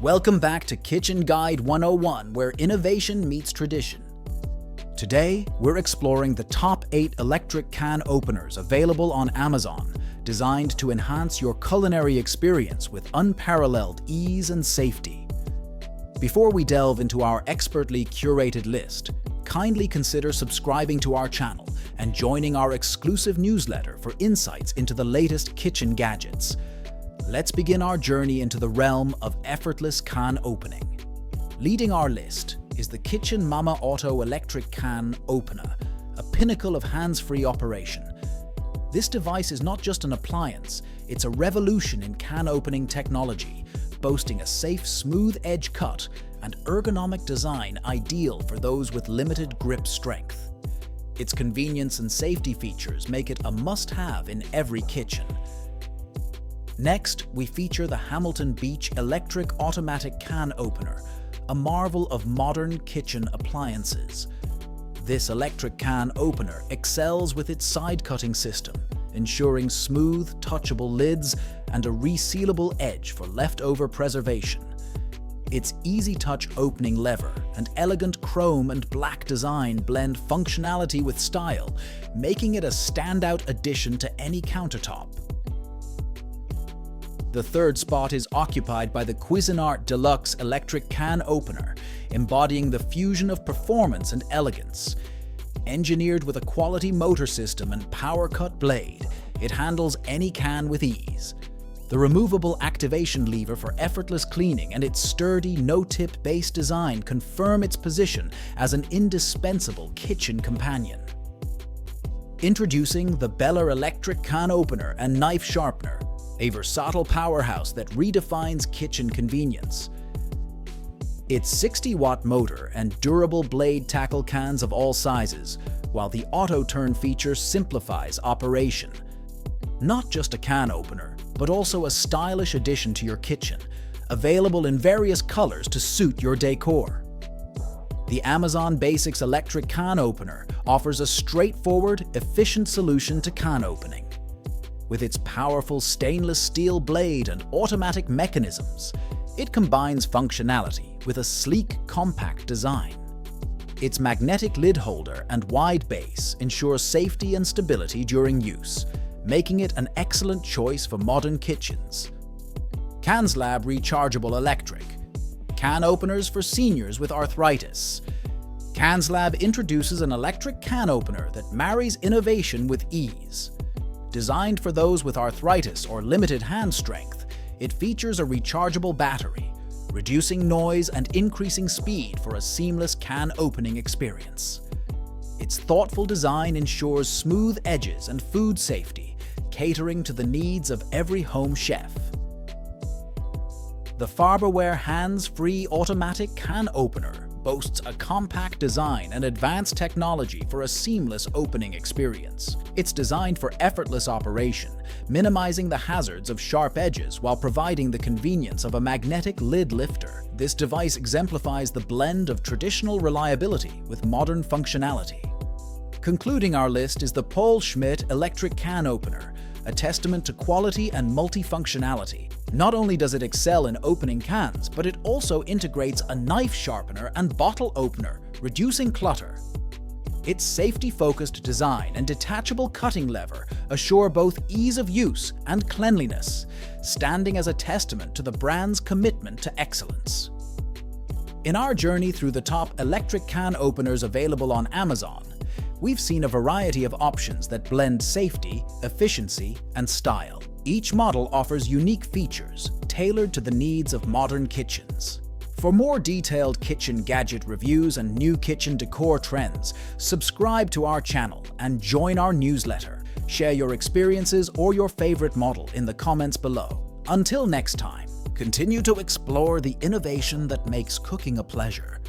Welcome back to Kitchen Guide 101, where innovation meets tradition. Today, we're exploring the top 8 electric can openers available on Amazon, designed to enhance your culinary experience with unparalleled ease and safety. Before we delve into our expertly curated list, kindly consider subscribing to our channel and joining our exclusive newsletter for insights into the latest kitchen gadgets. Let's begin our journey into the realm of effortless can opening. Leading our list is the Kitchen Mama Auto Electric Can Opener, a pinnacle of hands-free operation. This device is not just an appliance, it's a revolution in can opening technology, boasting a safe, smooth edge cut and ergonomic design ideal for those with limited grip strength. Its convenience and safety features make it a must-have in every kitchen. Next, we feature the Hamilton Beach Electric Automatic Can Opener, a marvel of modern kitchen appliances. This electric can opener excels with its side-cutting system, ensuring smooth, touchable lids and a resealable edge for leftover preservation. Its easy-touch opening lever and elegant chrome and black design blend functionality with style, making it a standout addition to any countertop. The third spot is occupied by the Cuisinart Deluxe Electric Can Opener, embodying the fusion of performance and elegance. Engineered with a quality motor system and power-cut blade, it handles any can with ease. The removable activation lever for effortless cleaning and its sturdy, no-tip base design confirm its position as an indispensable kitchen companion. Introducing the Bella Electric Can Opener and Knife Sharpener, a versatile powerhouse that redefines kitchen convenience. Its 60-watt motor and durable blade tackle cans of all sizes, while the auto-turn feature simplifies operation. Not just a can opener, but also a stylish addition to your kitchen, available in various colors to suit your decor. The Amazon Basics Electric Can Opener offers a straightforward, efficient solution to can opening. With its powerful stainless steel blade and automatic mechanisms, it combines functionality with a sleek, compact design. Its magnetic lid holder and wide base ensure safety and stability during use, making it an excellent choice for modern kitchens. Canslab Rechargeable Electric Can Openers for seniors with arthritis. Canslab introduces an electric can opener that marries innovation with ease. Designed for those with arthritis or limited hand strength, it features a rechargeable battery, reducing noise and increasing speed for a seamless can opening experience. Its thoughtful design ensures smooth edges and food safety, catering to the needs of every home chef. The Farberware hands-free automatic can opener boasts a compact design and advanced technology for a seamless opening experience. It's designed for effortless operation, minimizing the hazards of sharp edges while providing the convenience of a magnetic lid lifter. This device exemplifies the blend of traditional reliability with modern functionality. Concluding our list is the POHL Electric Can Opener, a testament to quality and multifunctionality. Not only does it excel in opening cans, but it also integrates a knife sharpener and bottle opener, reducing clutter. Its safety-focused design and detachable cutting lever assure both ease of use and cleanliness, standing as a testament to the brand's commitment to excellence. In our journey through the top electric can openers available on Amazon, we've seen a variety of options that blend safety, efficiency, and style. Each model offers unique features tailored to the needs of modern kitchens. For more detailed kitchen gadget reviews and new kitchen decor trends, subscribe to our channel and join our newsletter. Share your experiences or your favorite model in the comments below. Until next time, continue to explore the innovation that makes cooking a pleasure.